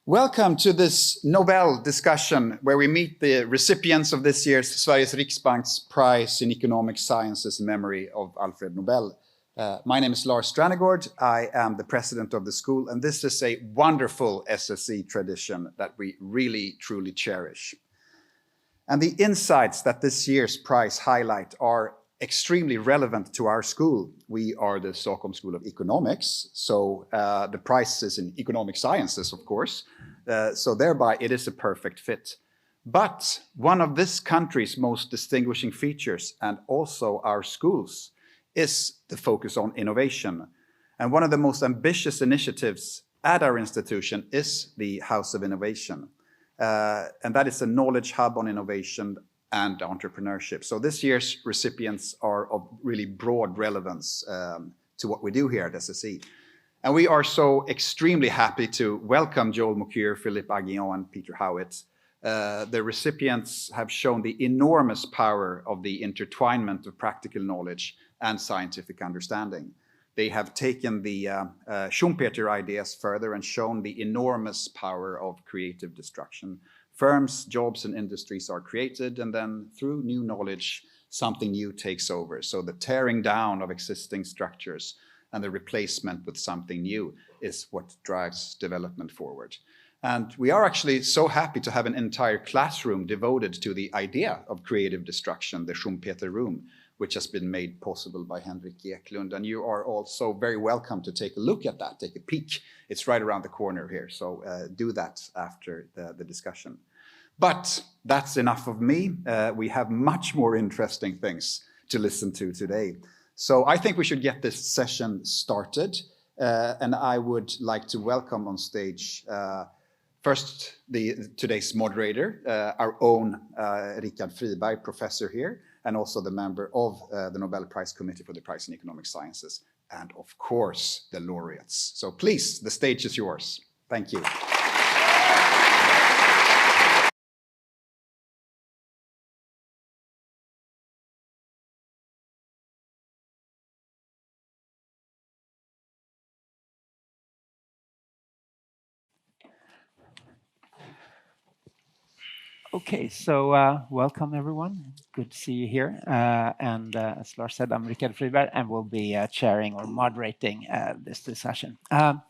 Welcome to this Nobel discussion where we meet the recipients of this year's Sveriges Riksbank's Prize in Economic Sciences in memory of Alfred Nobel. My name is Lars Stranegård. I am the president of the school, and this is a wonderful SSE tradition that we really, truly cherish. And the insights that this year's prize highlight are extremely relevant to our school. We are the Stockholm School of Economics, so the prize is in economic sciences, of course, so thereby it is a perfect fit. But one of this country's most distinguishing features, and also our schools, is the focus on innovation. And one of the most ambitious initiatives at our institution is the House of Innovation. And that is a knowledge hub on innovation and entrepreneurship. So this year's recipients are of really broad relevance to what we do here at SSE. And we are so extremely happy to welcome Joel Mokyr, Philippe Aghion, and Peter Howitt. The recipients have shown the enormous power of the intertwinement of practical knowledge and scientific understanding. They have taken the Schumpeter ideas further and shown the enormous power of creative destruction. Firms, jobs, and industries are created, and then through new knowledge, something new takes over. So the tearing down of existing structures and the replacement with something new is what drives development forward. And we are actually so happy to have an entire classroom devoted to the idea of creative destruction, the Schumpeter room, which has been made possible by Henrik Eklund. And you are also very welcome to take a look at that, take a peek. It's right around the corner here, so do that after the discussion. But that's enough of me. We have much more interesting things to listen to today. So I think we should get this session started. And I would like to welcome on stage first today's moderator, our own Richard Friberg, professor here, and also the member of the Nobel Prize Committee for the Prize in Economic Sciences, and of course, the laureates. So please, the stage is yours. Thank you. Okay, so welcome everyone. Good to see you here. And as Lars said, I'm Richard Friberg and will be chairing or moderating this discussion. And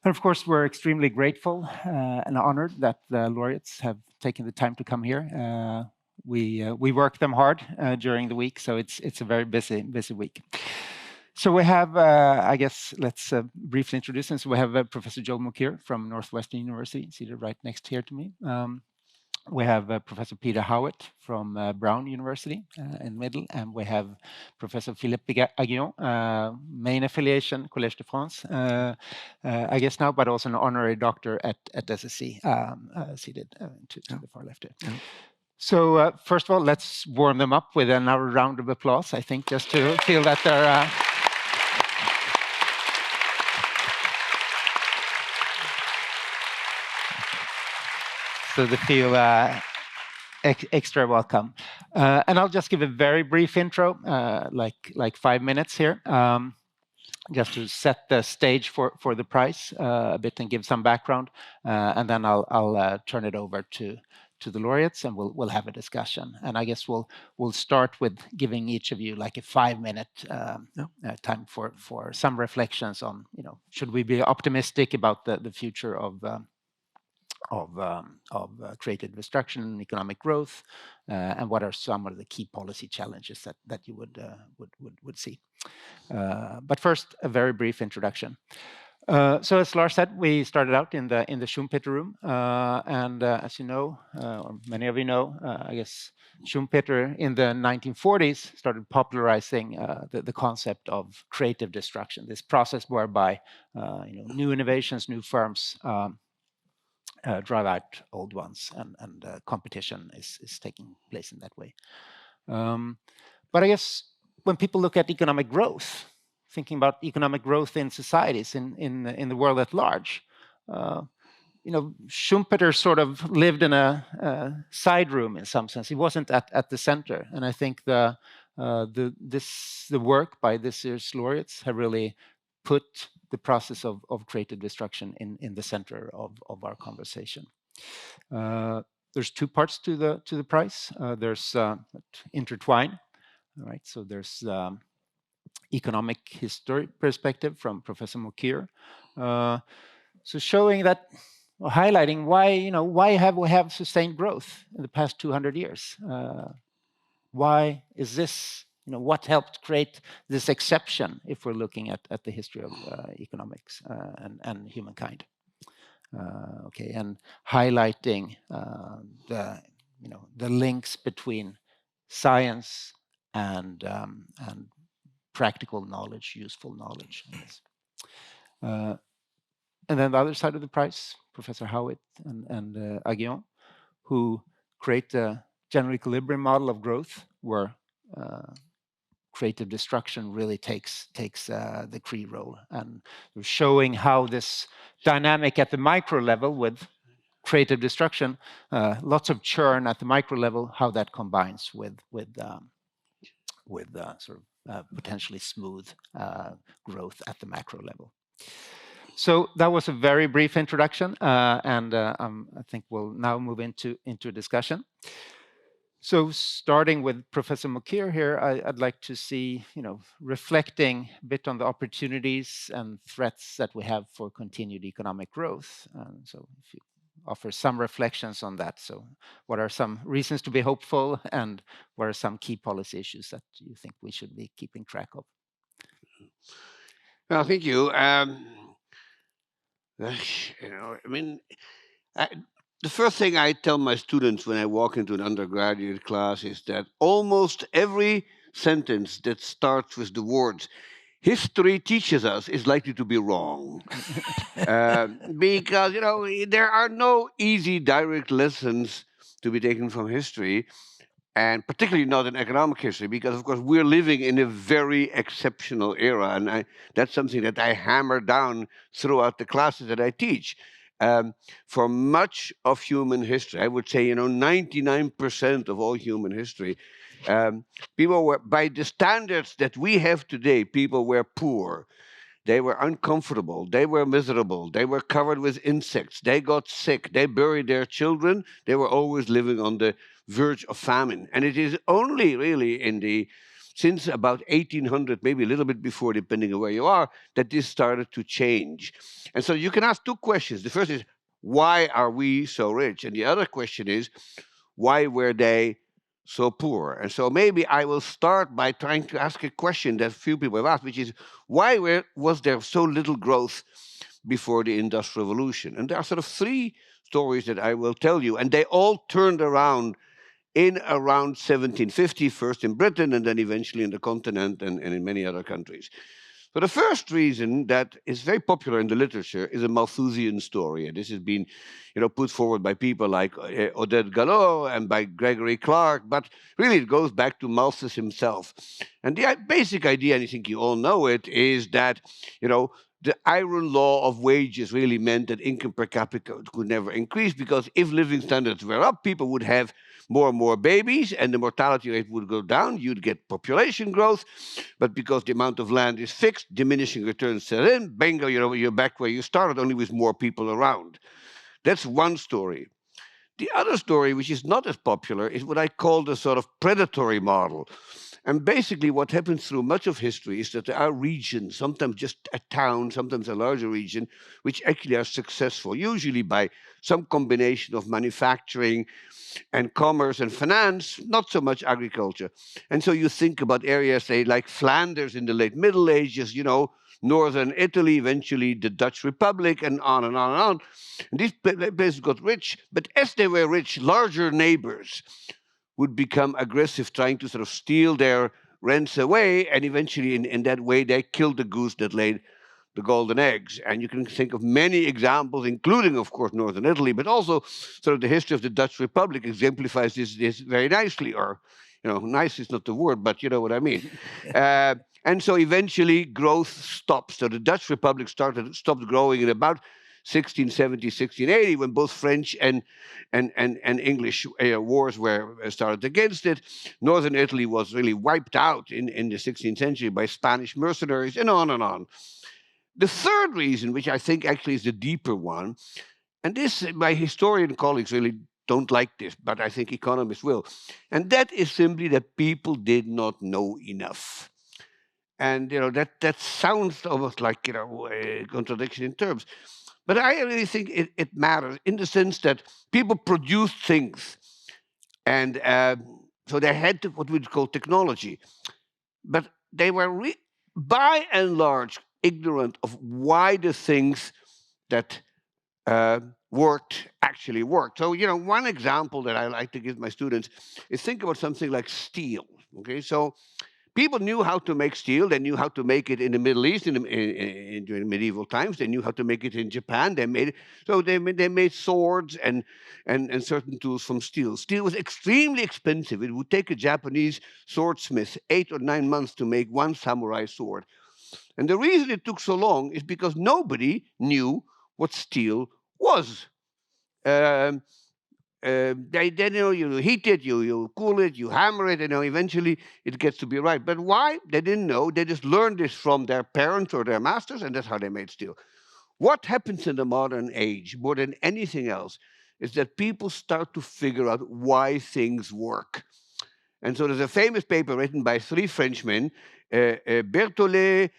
of course, we're extremely grateful and honored that the laureates have taken the time to come here. We work them hard during the week, so it's a very busy week. So we have, I guess, let's briefly introduce them. So we have Professor Joel Mokyr from Northwestern University, seated right next here to me. We have Professor Peter Howitt from Brown University in the middle, and we have Professor Philippe Aghion, main affiliation, Collège de France, I guess now, but also an honorary doctor at SSE, seated to the far left here. Yeah. So first of all, let's warm them up with another round of applause, I think, just to feel that they're... So they feel extra welcome. And I'll just give a very brief intro, like 5 minutes here, just to set the stage for the prize a bit and give some background. And then I'll turn it over to the laureates, and we'll have a discussion. And I guess we'll start with giving each of you like a 5-minute time for some reflections on, should we be optimistic about the future of creative destruction and economic growth, and what are some of the key policy challenges that you would see. But first, a very brief introduction. So as Lars said, we started out in the Schumpeter room, and as you know, or many of you know, I guess Schumpeter in the 1940s started popularizing the concept of creative destruction, this process whereby new innovations, new firms drive out old ones, and competition is taking place in that way. But I guess when people look at economic growth, thinking about economic growth in societies, in the world at large, Schumpeter sort of lived in a side room in some sense. He wasn't at the center, and I think the work by this year's laureates have really put the process of creative destruction in the center of our conversation. There's two parts to the prize. There's intertwine, all right? So there's economic history perspective from Professor Mokyr. So showing that, highlighting why have we have sustained growth in the past 200 years? Why is this? What helped create this exception if we're looking at the history of economics and humankind? Okay, and highlighting the links between science and practical knowledge, useful knowledge. And then the other side of the prize, Professor Howitt and Aghion, who create a general equilibrium model of growth where creative destruction really takes the key role, and showing how this dynamic at the micro level with creative destruction, lots of churn at the micro level, how that combines with sort of potentially smooth growth at the macro level. So that was a very brief introduction, and I think we'll now move into a discussion. So starting with Professor Mokyr here, I'd like to see, reflecting a bit on the opportunities and threats that we have for continued economic growth. So if you offer some reflections on that. So what are some reasons to be hopeful, and what are some key policy issues that you think we should be keeping track of? Well, thank you. The first thing I tell my students when I walk into an undergraduate class is that almost every sentence that starts with the words "history teaches us" is likely to be wrong. Because, there are no easy, direct lessons to be taken from history, and particularly not in economic history, because, of course, we're living in a very exceptional era, and that's something that I hammer down throughout the classes that I teach. For much of human history, I would say, 99% of all human history, people were, by the standards that we have today, people were poor. They were uncomfortable. They were miserable. They were covered with insects. They got sick. They buried their children. They were always living on the verge of famine. And it is only really since about 1800, maybe a little bit before, depending on where you are, that this started to change. And so you can ask two questions. The first is, why are we so rich? And the other question is, why were they so poor? And so maybe I will start by trying to ask a question that few people have asked, which is, why was there so little growth before the Industrial Revolution? And there are sort of three stories that I will tell you, and they all turned around in around 1750, first in Britain and then eventually in the continent and in many other countries. So the first reason that is very popular in the literature is a Malthusian story. And this has been, put forward by people like Oded Gallo and by Gregory Clark, but really it goes back to Malthus himself. And the basic idea, and I think you all know it, is that, the iron law of wages really meant that income per capita could never increase, because if living standards were up, people would have more and more babies, and the mortality rate would go down. You'd get population growth, but because the amount of land is fixed, diminishing returns set in. Bingo, you're back where you started, only with more people around. That's one story. The other story, which is not as popular, is what I call the sort of predatory model. And basically what happens through much of history is that there are regions, sometimes just a town, sometimes a larger region, which actually are successful, usually by some combination of manufacturing and commerce and finance, not so much agriculture. And so you think about areas, say, like Flanders in the late Middle Ages, northern Italy, eventually the Dutch Republic, and on and on and on. And these places got rich, but as they were rich, larger neighbors would become aggressive, trying to sort of steal their rents away, and eventually in that way they killed the goose that laid the golden eggs. And you can think of many examples, including, of course, northern Italy, but also sort of the history of the Dutch Republic exemplifies this very nicely, or, nice is not the word, but you know what I mean. And so eventually growth stops. So the Dutch Republic stopped growing in about 1670, 1680, when both French and English wars were started against it. Northern Italy was really wiped out in the 16th century by Spanish mercenaries, and on and on. The third reason, which I think actually is the deeper one, and this, my historian colleagues really don't like this, but I think economists will, and that is simply that people did not know enough. And that sounds almost like a contradiction in terms, but I really think it matters in the sense that people produced things, and so they had what we'd call technology, but they were by and large ignorant of why the things that worked actually worked. So, one example that I like to give my students is think about something like steel. Okay, so people knew how to make steel. They knew how to make it in the Middle East during medieval times. They knew how to make it in Japan. They made swords and certain tools from steel. Steel was extremely expensive. It would take a Japanese swordsmith 8 or 9 months to make one samurai sword. And the reason it took so long is because nobody knew what steel was. You heat it, you cool it, you hammer it, and eventually it gets to be right. But why? They didn't know. They just learned this from their parents or their masters, and that's how they made steel. What happens in the modern age, more than anything else, is that people start to figure out why things work. And so there's a famous paper written by 3 Frenchmen, Berthollet,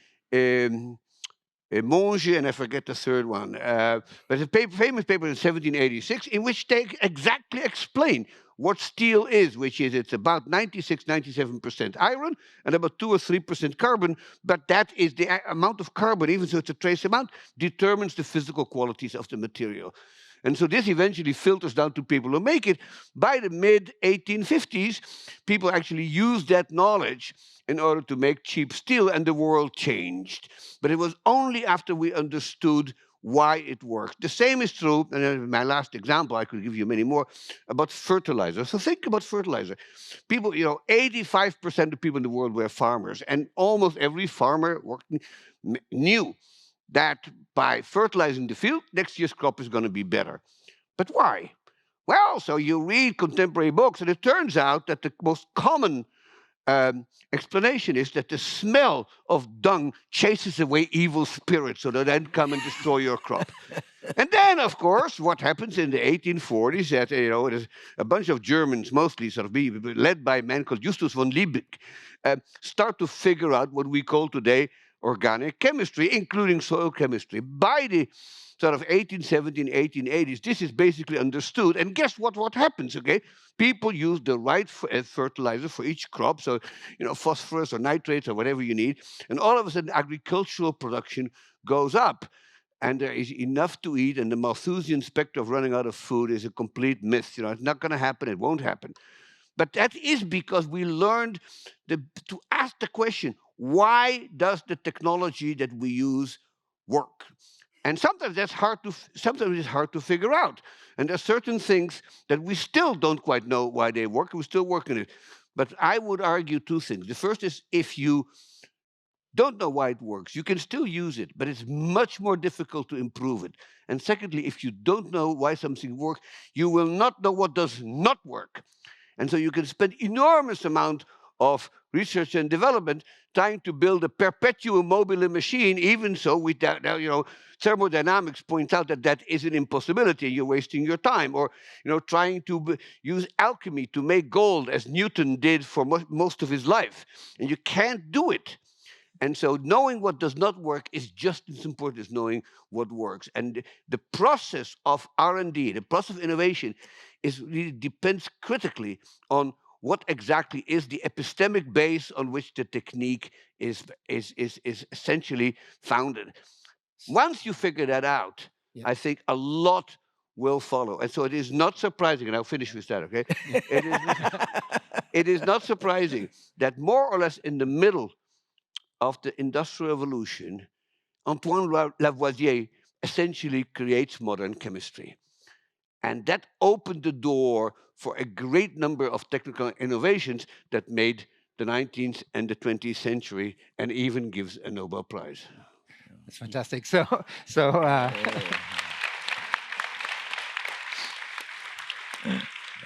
Monge, and I forget the third one. But a famous paper in 1786 in which they exactly explain what steel is, which is it's about 96, 97% iron and about 2 or 3% carbon. But that is the amount of carbon, even though it's a trace amount, determines the physical qualities of the material. And so this eventually filters down to people who make it. By the mid-1850s, people actually used that knowledge in order to make cheap steel, and the world changed. But it was only after we understood why it worked. The same is true, and in my last example, I could give you many more, about fertilizer. So think about fertilizer. People, 85% of people in the world were farmers, and almost every farmer knew that by fertilizing the field, next year's crop is going to be better. But why? Well, so you read contemporary books, and it turns out that the most common explanation is that the smell of dung chases away evil spirits so they don't come and destroy your crop. And then, of course, what happens in the 1840s, that there's a bunch of Germans, mostly sort of led by a man called Justus von Liebig, start to figure out what we call today organic chemistry, including soil chemistry. By the sort of 1870s, 1880s, this is basically understood. And guess what happens, okay? People use the right fertilizer for each crop, so, phosphorus or nitrates or whatever you need, and all of a sudden agricultural production goes up. And there is enough to eat, and the Malthusian specter of running out of food is a complete myth. It's not going to happen, it won't happen. But that is because we learned to ask the question, why does the technology that we use work? And sometimes it's hard to figure out. And there are certain things that we still don't quite know why they work, and we're still working it. But I would argue 2 things. The first is, if you don't know why it works, you can still use it, but it's much more difficult to improve it. And secondly, if you don't know why something works, you will not know what does not work. And so you can spend enormous amount of research and development trying to build a perpetuum mobile machine. Even so, thermodynamics points out that is an impossibility. You're wasting your time. Or trying to use alchemy to make gold, as Newton did for most of his life. And you can't do it. And so knowing what does not work is just as important as knowing what works. And the process of R&D, the process of innovation, really depends critically on what exactly is the epistemic base on which the technique is essentially founded. Once you figure that out, yeah, I think a lot will follow. And so it is not surprising, and I'll finish with that, okay? It is not surprising that more or less in the middle of the Industrial Revolution, Antoine Lavoisier essentially creates modern chemistry. And that opened the door for a great number of technical innovations that made the 19th and the 20th century, and even gives a Nobel Prize. That's fantastic.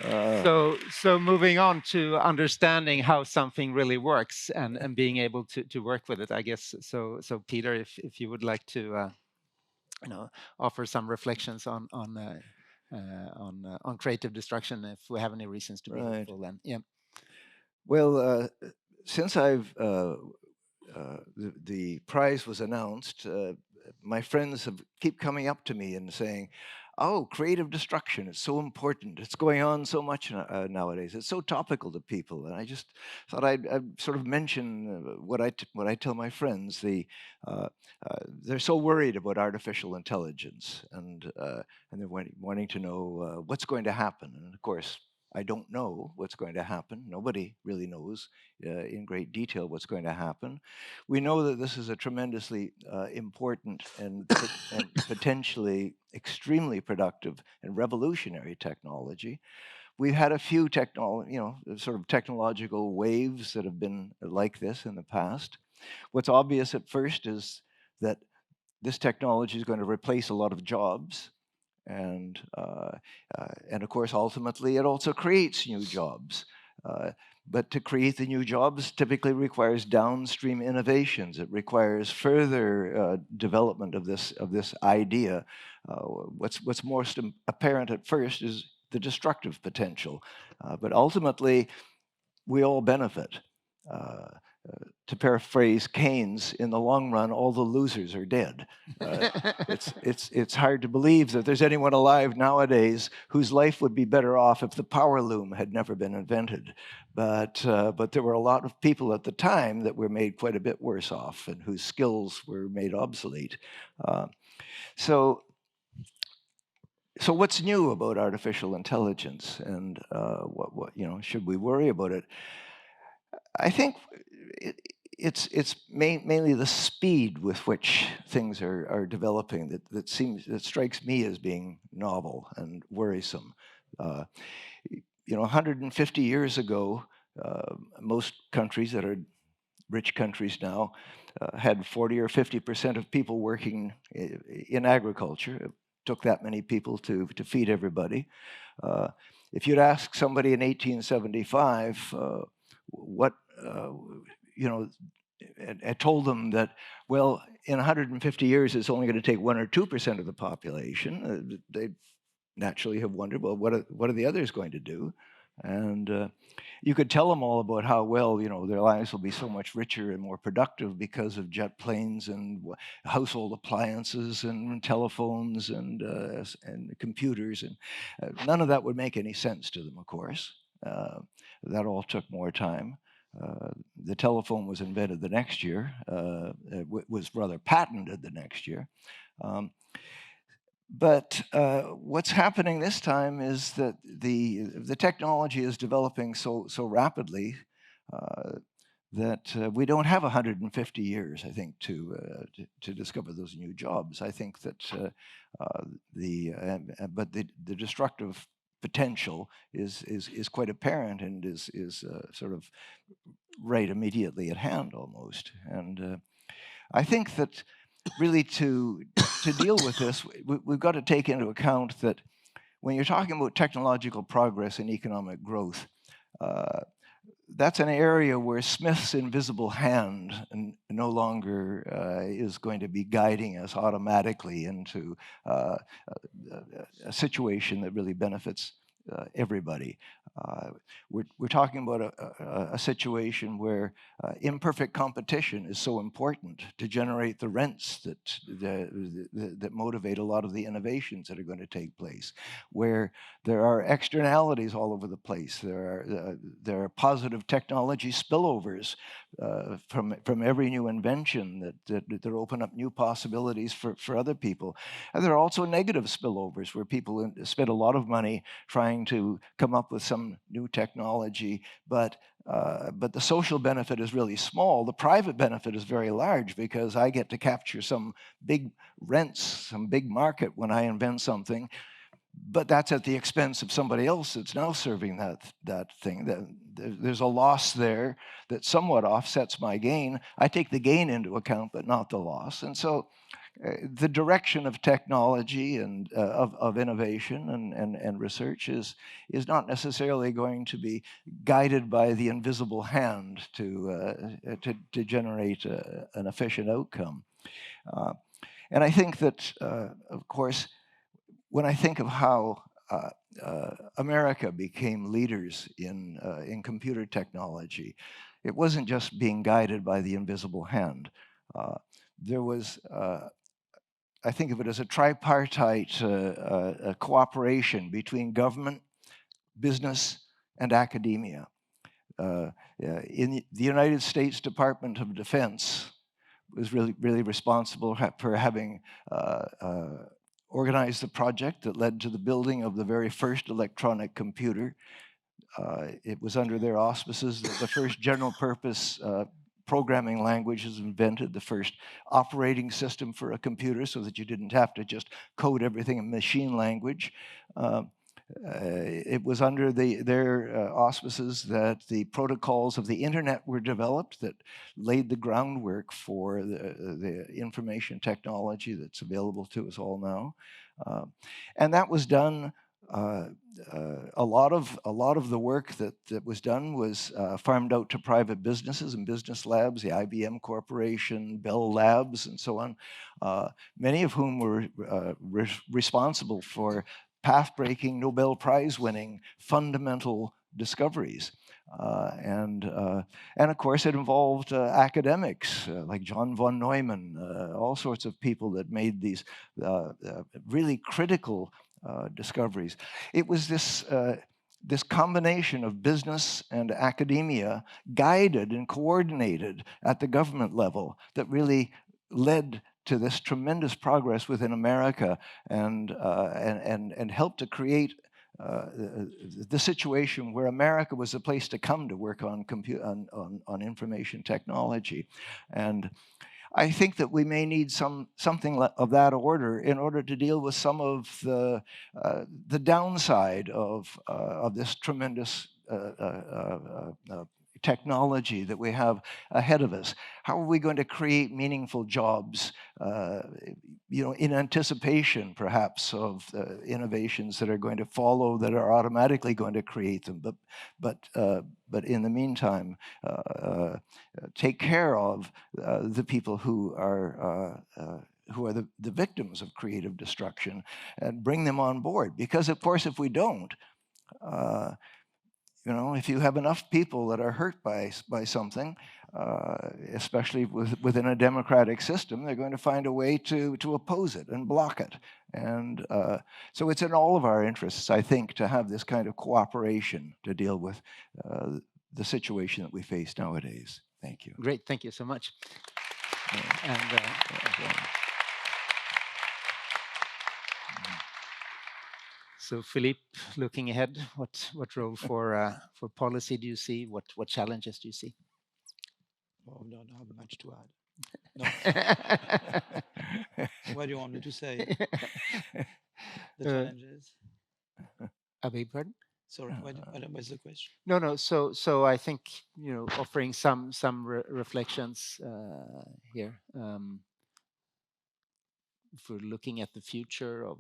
So moving on to understanding how something really works and being able to work with it, I guess. So Peter, if you would like to offer some reflections on creative destruction, if we have any reasons to be hopeful, then yeah. Well, since the prize was announced, my friends keep coming up to me and saying, "Oh, creative destruction, it's so important. It's going on so much nowadays. It's so topical to people." And I just thought I'd sort of mention what I tell my friends. They're so worried about artificial intelligence, and they're wanting to know what's going to happen. And of course, I don't know what's going to happen. Nobody really knows in great detail what's going to happen. We know that this is a tremendously important and potentially extremely productive and revolutionary technology. We've had a few sort of technological waves that have been like this in the past. What's obvious at first is that this technology is going to replace a lot of jobs. And of course, ultimately, it also creates new jobs. But to create the new jobs typically requires downstream innovations. It requires further development of this idea. What's most apparent at first is the destructive potential. But ultimately, we all benefit. To paraphrase Keynes, in the long run, all the losers are dead. It's hard to believe that there's anyone alive nowadays whose life would be better off if the power loom had never been invented. But there were a lot of people at the time that were made quite a bit worse off and whose skills were made obsolete. So what's new about artificial intelligence, and what should we worry about it? I think it's mainly the speed with which things are developing that strikes me as being novel and worrisome. 150 years ago, most countries that are rich countries now had 40 or 50% of people working in agriculture. It took that many people to feed everybody. If you'd ask somebody in 1875 I told them that, well, in 150 years, it's only going to take 1 or 2% of the population. They naturally have wondered, well, what are the others going to do? And you could tell them all about how, well, their lives will be so much richer and more productive because of jet planes and household appliances and telephones and computers. And none of that would make any sense to them, of course. That all took more time. The telephone was invented the next year. It was rather patented the next year. But what's happening this time is that the technology is developing so rapidly that we don't have 150 years, I think, to discover those new jobs. I think that the destructive potential is quite apparent and is sort of right immediately at hand almost. And I think that really to deal with this, we've got to take into account that when you're talking about technological progress and economic growth, that's an area where Smith's invisible hand no longer is going to be guiding us automatically into a situation that really benefits everybody. We're talking about a situation where imperfect competition is so important to generate the rents that motivate a lot of the innovations that are going to take place, where there are externalities all over the place. There are positive technology spillovers from every new invention that open up new possibilities for other people. And there are also negative spillovers where people spend a lot of money trying to come up with some new technology, but the social benefit is really small. The private benefit is very large because I get to capture some big rents, some big market when I invent something, but that's at the expense of somebody else that's now serving that thing. There's a loss there that somewhat offsets my gain. I take the gain into account, but not the loss. And so the direction of technology and of innovation and research is not necessarily going to be guided by the invisible hand to generate an efficient outcome. And I think that, of course, when I think of how America became leaders in computer technology, it wasn't just being guided by the invisible hand. There was, I think of it as a tripartite cooperation between government, business, and academia. In the United States Department of Defense was really responsible for having organized the project that led to the building of the very first electronic computer. It was under their auspices that the first general purpose programming language was invented, the first operating system for a computer, so that you didn't have to just code everything in machine language. It was under their auspices that the protocols of the internet were developed that laid the groundwork for the information technology that's available to us all now. And that was done, a lot of the work that was done was farmed out to private businesses and business labs, the IBM Corporation, Bell Labs, and so on, many of whom were responsible for path-breaking, Nobel Prize-winning fundamental discoveries. And of course, it involved academics like John von Neumann, all sorts of people that made these really critical discoveries. It was this combination of business and academia, guided and coordinated at the government level, that really led to this tremendous progress within America and helped to create the situation where America was a place to come to work on information technology. And I think that we may need something of that order in order to deal with some of the downside of this tremendous technology that we have ahead of us. How are we going to create meaningful jobs, in anticipation, perhaps, of innovations that are going to follow, that are automatically going to create them, but in the meantime, take care of the people who are the victims of creative destruction and bring them on board. Because, of course, if we don't, if you have enough people that are hurt by something, especially within a democratic system, they're going to find a way to oppose it and block it. And so it's in all of our interests, I think, to have this kind of cooperation to deal with the situation that we face nowadays. Thank you. Great, thank you so much. So, Philippe, looking ahead, what role for policy do you see? What challenges do you see? Oh, no, I don't have much to add. No. What do you want me to say? The challenges. I beg your pardon? Sorry, what's the question? No. So I think offering some reflections here. If we're looking at the future of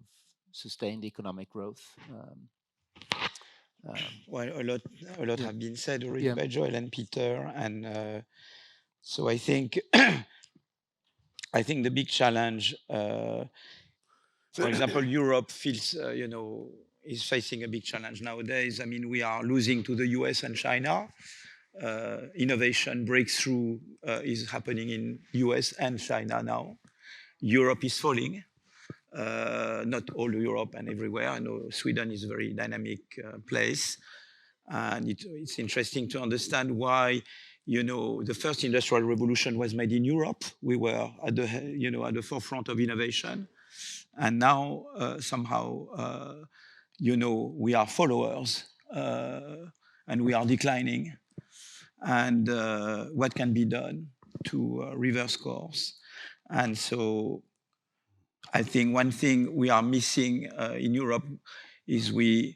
sustained economic growth. Well, a lot have been said already by Joel and Peter, and so I think the big challenge, for example, Europe feels is facing a big challenge nowadays. I mean, we are losing to the US and China. Innovation breakthrough is happening in US and China now. Europe is falling. Not all Europe and everywhere. I know Sweden is a very dynamic place, and it's interesting to understand why. The first industrial revolution was made in Europe. We were at the forefront of innovation, and now somehow we are followers and we are declining. And what can be done to reverse course? And so I think one thing we are missing in Europe is we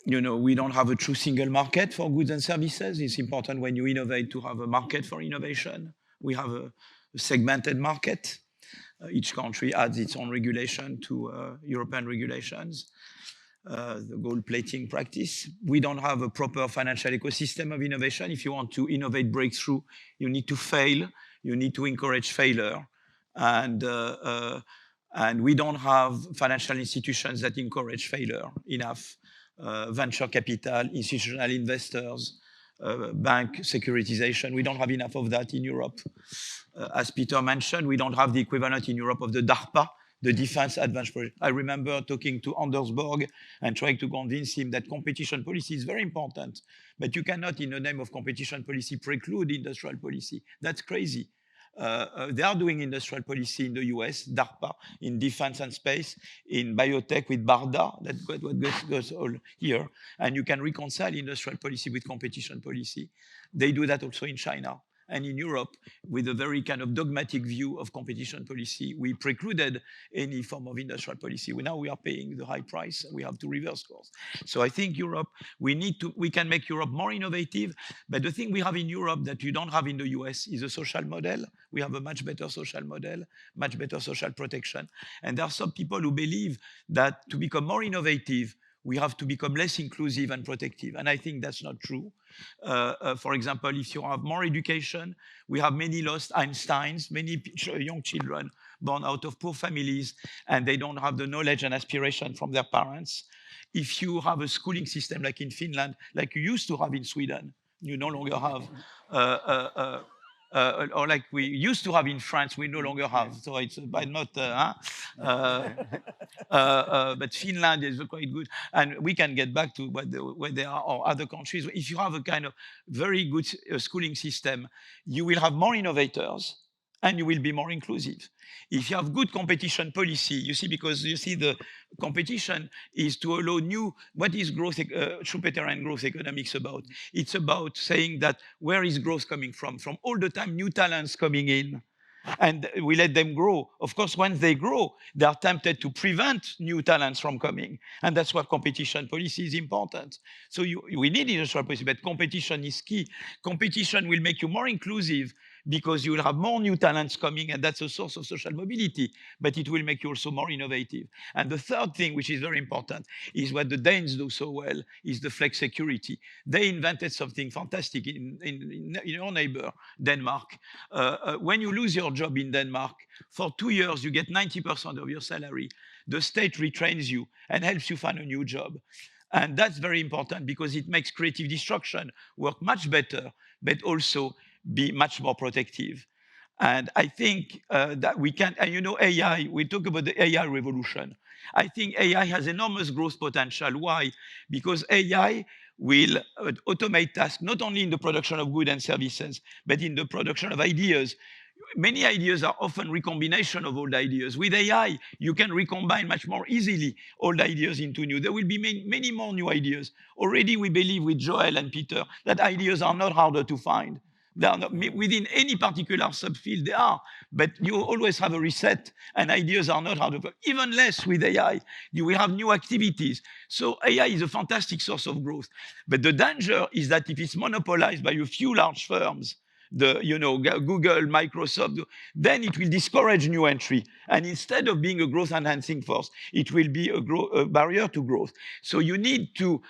don't have a true single market for goods and services. It's important when you innovate to have a market for innovation. We have a segmented market. Each country adds its own regulation to European regulations. The gold plating practice. We don't have a proper financial ecosystem of innovation. If you want to innovate breakthrough, you need to fail. You need to encourage failure. And we don't have financial institutions that encourage failure enough. Venture capital, institutional investors, bank securitization. We don't have enough of that in Europe. As Peter mentioned, we don't have the equivalent in Europe of the DARPA, the Defense Advanced Project. I remember talking to Anders Borg and trying to convince him that competition policy is very important, but you cannot, in the name of competition policy, preclude industrial policy. That's crazy. They are doing industrial policy in the US, DARPA, in defense and space, in biotech with BARDA, that's what goes all here. And you can reconcile industrial policy with competition policy. They do that also in China. And in Europe, with a very kind of dogmatic view of competition policy, we precluded any form of industrial policy. Now we are paying the high price, and we have to reverse course. So I think Europe, we can make Europe more innovative, but the thing we have in Europe that you don't have in the US is a social model. We have a much better social model, much better social protection. And there are some people who believe that to become more innovative, we have to become less inclusive and protective. And I think that's not true. For example, if you have more education, we have many lost Einsteins, many young children born out of poor families, and they don't have the knowledge and aspiration from their parents. If you have a schooling system like in Finland, like you used to have in Sweden, you no longer have, or like we used to have in France, we no longer have. So it's but not, but Finland is quite good, and we can get back to where they are or other countries. If you have a kind of very good schooling system, you will have more innovators, and you will be more inclusive. If you have good competition policy, you see, because you see the competition is to allow new, what is growth, Schumpeterian growth economics about? It's about saying that where is growth coming from? From all the time new talents coming in, and we let them grow. Of course, once they grow, they are tempted to prevent new talents from coming. And that's why competition policy is important. So we need industrial policy, but competition is key. Competition will make you more inclusive because you will have more new talents coming, and that's a source of social mobility, but it will make you also more innovative. And the third thing, which is very important, is what the Danes do so well, is the flex security. They invented something fantastic in your neighbor, Denmark. When you lose your job in Denmark, for 2 years, you get 90% of your salary. The state retrains you and helps you find a new job. And that's very important because it makes creative destruction work much better, but also be much more protective. And I think that we can, and you know, AI, we talk about the AI revolution. I think AI has enormous growth potential. Why? Because AI will automate tasks, not only in the production of goods and services, but in the production of ideas. Many ideas are often recombination of old ideas. With AI, you can recombine much more easily old ideas into new. There will be many more new ideas. Already we believe with Joel and Peter that ideas are not harder to find. They are not, within any particular subfield they are, but you always have a reset, and ideas are not harder. Even less with AI, you will have new activities. So AI is a fantastic source of growth. But the danger is that if it's monopolized by a few large firms, Google, Microsoft, then it will discourage new entry. And instead of being a growth enhancing force, it will be a barrier to growth. So you need to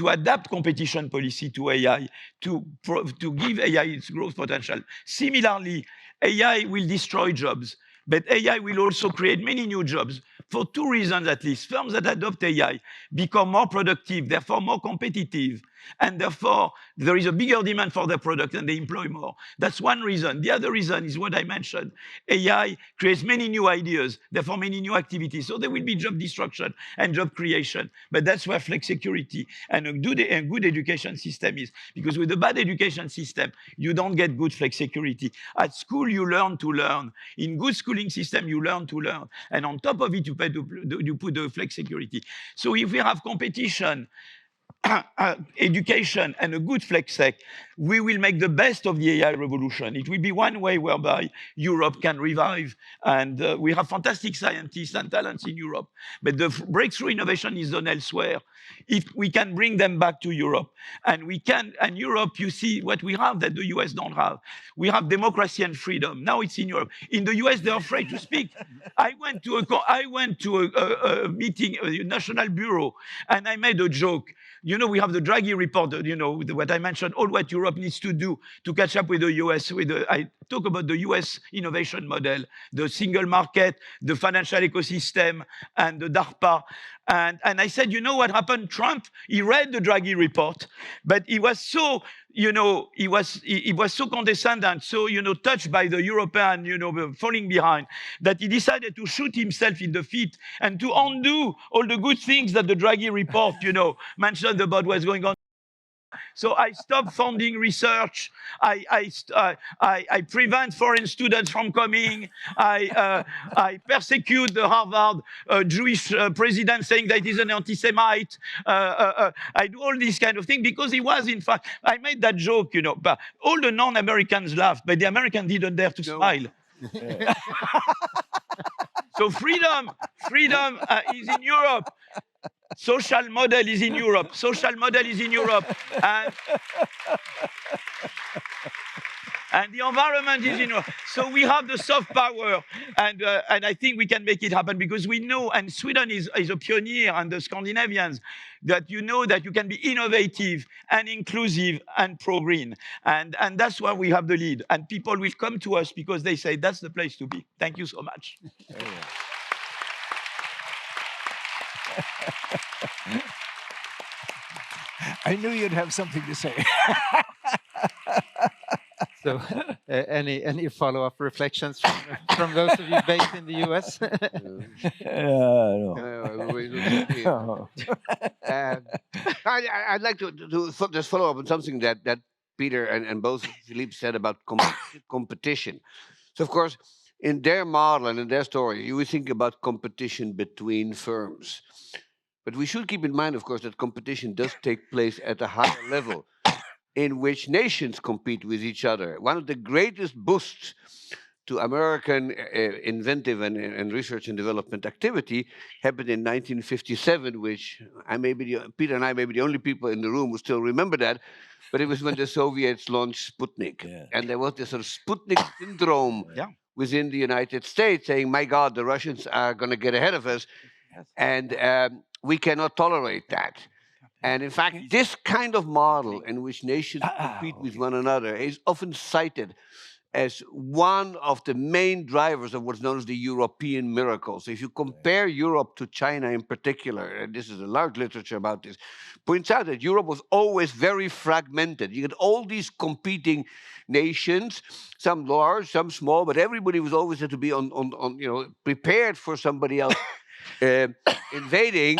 adapt competition policy to AI, to give AI its growth potential. Similarly, AI will destroy jobs, but AI will also create many new jobs for 2 reasons at least. Firms that adopt AI become more productive, therefore more competitive, and therefore there is a bigger demand for their product and they employ more. That's one reason. The other reason is what I mentioned. AI creates many new ideas, therefore many new activities. So there will be job destruction and job creation. But that's where flex security and a good education system is. Because with a bad education system, you don't get good flex security. At school, you learn to learn. In good schooling system, you learn to learn. And on top of it, you put the flex security. So if we have competition, education and a good FlexTech, we will make the best of the AI revolution. It will be one way whereby Europe can revive. And we have fantastic scientists and talents in Europe. But the breakthrough innovation is done elsewhere. If we can bring them back to Europe, and Europe, you see what we have that the US don't have. We have democracy and freedom. Now it's in Europe. In the US, they're afraid to speak. I went to a meeting, a national bureau, and I made a joke. You know, we have the Draghi report, you know, what I mentioned, all what Europe needs to do to catch up with the US. I talk about the US innovation model, the single market, the financial ecosystem, and the DARPA. And I said, you know what happened? Trump, he read the Draghi report, but he was so, you know, he was so condescending, so, you know, touched by the European, you know, falling behind, that he decided to shoot himself in the feet and to undo all the good things that the Draghi report, you know, mentioned about what's going on. So I stopped funding research. I prevent foreign students from coming. I persecute the Harvard Jewish president, saying that he's an anti-Semite. I do all these kind of things because he was, in fact, I made that joke, you know, but all the non-Americans laughed, but the Americans didn't dare to smile. So freedom is in Europe. Social model is in Europe. Social model is in Europe. And the environment is in Europe. So we have the soft power. And I think we can make it happen because we know, and Sweden is a pioneer, and the Scandinavians, that you know that you can be innovative and inclusive and pro-green. And that's why we have the lead. And people will come to us because they say that's the place to be. Thank you so much. I knew you'd have something to say. So, any follow-up reflections from those of you based in the US? No. I'd like to just follow up on something that Peter and both Philippe said about competition. So, of course, in their model and in their story, you would think about competition between firms. But we should keep in mind, of course, that competition does take place at a higher level in which nations compete with each other. One of the greatest boosts to American inventive and research and development activity happened in 1957, which Peter and I may be the only people in the room who still remember that, but it was when the Soviets launched Sputnik. Yeah. And there was this sort of Sputnik syndrome within the United States saying, my God, the Russians are going to get ahead of us, and we cannot tolerate that. And in fact, this kind of model in which nations compete with one another is often cited as one of the main drivers of what's known as the European miracle. So if you compare Europe to China in particular, and this is a large literature about this, points out that Europe was always very fragmented. You had all these competing nations, some large, some small, but everybody was always had to be prepared for somebody else invading.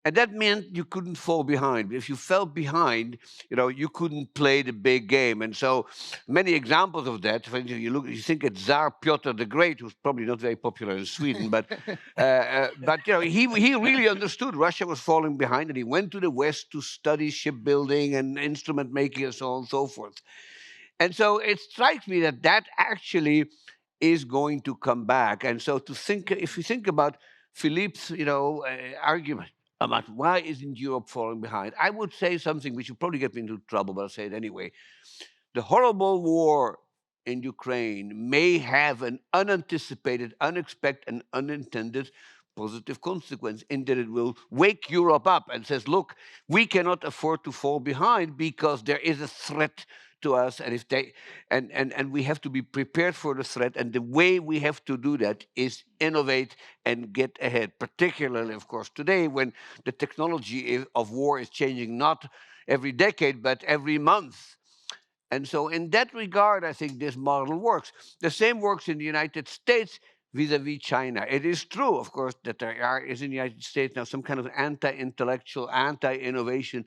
And that meant you couldn't fall behind. If you fell behind, you couldn't play the big game. And so many examples of that. For instance, you think at Tsar Piotr the Great, who's probably not very popular in Sweden, but he really understood Russia was falling behind, and he went to the West to study shipbuilding and instrument making and so on and so forth. And so it strikes me that actually is going to come back. And so if you think about Philippe's argument about why isn't Europe falling behind, I would say something which will probably get me into trouble, but I'll say it anyway. The horrible war in Ukraine may have an unanticipated, unexpected, and unintended positive consequence in that it will wake Europe up and says, look, we cannot afford to fall behind because there is a threat to us, and we have to be prepared for the threat. And the way we have to do that is innovate and get ahead, particularly, of course, today when the technology of war is changing not every decade, but every month. And so in that regard, I think this model works. The same works in the United States vis-a-vis China. It is true, of course, that there is in the United States now some kind of anti-intellectual, anti-innovation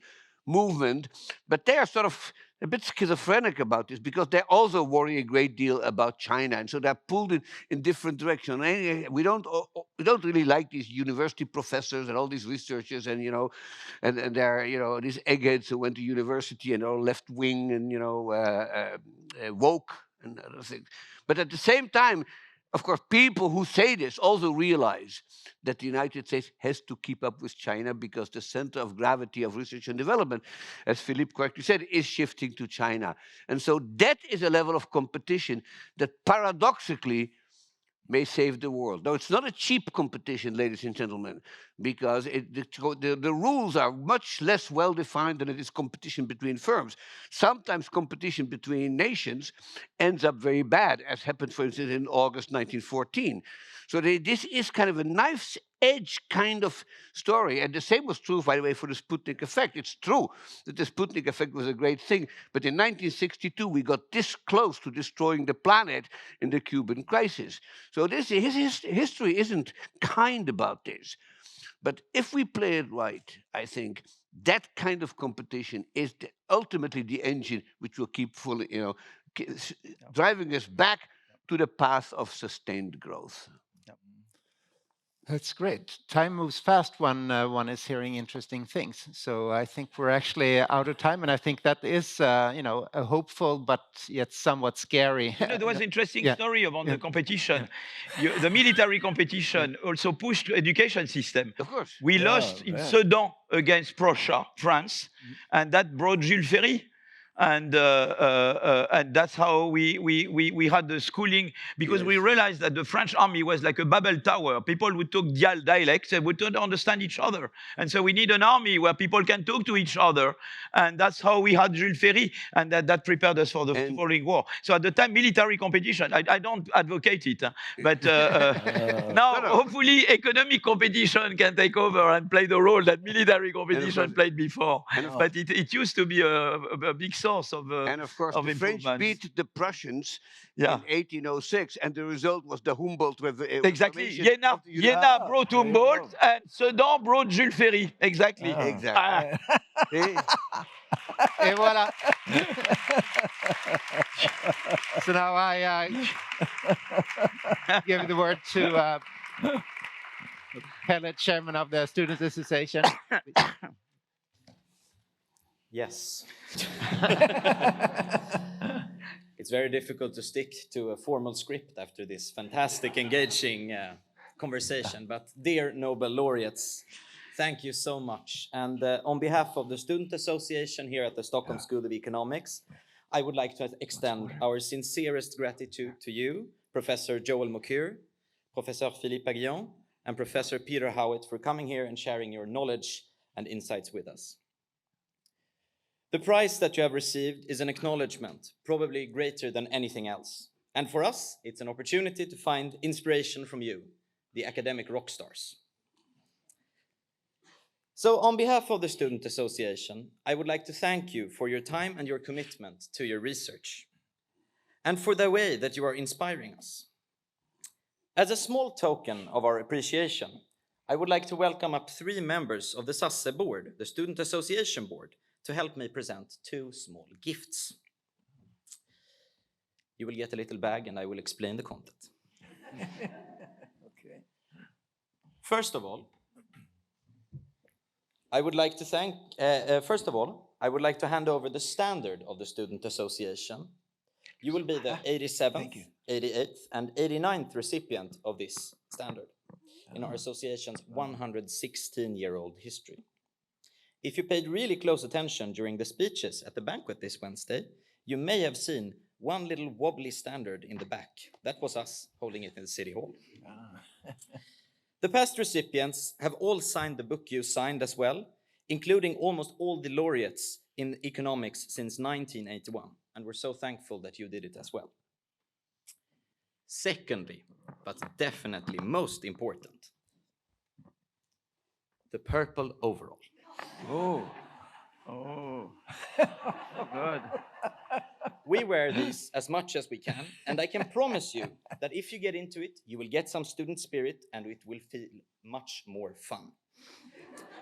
movement, but they are sort of a bit schizophrenic about this because they also worry a great deal about China, and so they're pulled in different directions. We don't don't really like these university professors and all these researchers and and they're these eggheads who went to university and are left wing and woke and other things. But at the same time, of course, people who say this also realize that the United States has to keep up with China because the center of gravity of research and development, as Philippe correctly said, is shifting to China. And so that is a level of competition that paradoxically may save the world. Now, it's not a cheap competition, ladies and gentlemen, because the rules are much less well-defined than it is competition between firms. Sometimes competition between nations ends up very bad, as happened, for instance, in August 1914. So this is kind of a knife's edge kind of story. And the same was true, by the way, for the Sputnik effect. It's true that the Sputnik effect was a great thing. But in 1962, we got this close to destroying the planet in the Cuban crisis. So his history isn't kind about this. But if we play it right, I think that kind of competition is ultimately the engine which will keep fully, driving us back to the path of sustained growth. That's great. Time moves fast when one is hearing interesting things. So I think we're actually out of time, and I think that is, a hopeful but yet somewhat scary. There was an interesting story about the competition. The military competition also pushed the education system. Of course. We lost in Sedan against Prussia, France, and that brought Jules Ferry. And that's how we had the schooling, because we realized that the French army was like a Babel tower. People who talk dialects, they would not understand each other. And so we need an army where people can talk to each other. And that's how we had Jules Ferry, and that prepared us for the following war. So at the time, military competition, I don't advocate it, but now hopefully economic competition can take over and play the role that military competition played before. But it used to be a big source of and of course, the French beat the Prussians in 1806, and the result was the Humboldt Revolution. Exactly. Jena brought Humboldt, and Sedan brought Jules Ferry. Exactly. Exactly. Et voilà. So now I give the word to Pelle, chairman of the Students Association. Yes. It's very difficult to stick to a formal script after this fantastic, engaging conversation. But dear Nobel laureates, thank you so much. And on behalf of the Student Association here at the Stockholm School of Economics, I would like to extend our sincerest gratitude to you, Professor Joel Mokyr, Professor Philippe Aghion, and Professor Peter Howitt for coming here and sharing your knowledge and insights with us. The prize that you have received is an acknowledgement, probably greater than anything else. And for us, it's an opportunity to find inspiration from you, the academic rock stars. So on behalf of the Student Association, I would like to thank you for your time and your commitment to your research, and for the way that you are inspiring us. As a small token of our appreciation, I would like to welcome up 3 members of the SSE board, the Student Association board, to help me present 2 small gifts. You will get a little bag and I will explain the content. Okay. First of all, I would like to hand over the standard of the Student Association. You will be the 87th, 88th, and 89th recipient of this standard in our association's 116-year-old history. If you paid really close attention during the speeches at the banquet this Wednesday, you may have seen one little wobbly standard in the back. That was us holding it in the City Hall. The past recipients have all signed the book you signed as well, including almost all the laureates in economics since 1981. And we're so thankful that you did it as well. Secondly, but definitely most important, the purple overall. Oh, good. We wear these as much as we can, and I can promise you that if you get into it, you will get some student spirit and it will feel much more fun.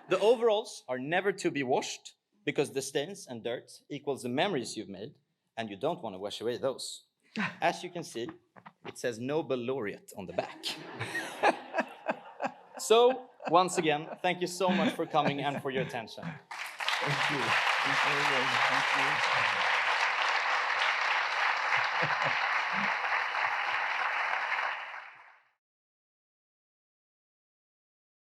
The overalls are never to be washed because the stains and dirt equals the memories you've made, and you don't want to wash away those. As you can see, it says Nobel laureate on the back. So, once again, thank you so much for coming and for your attention. Thank you. Thank you very much. Thank you.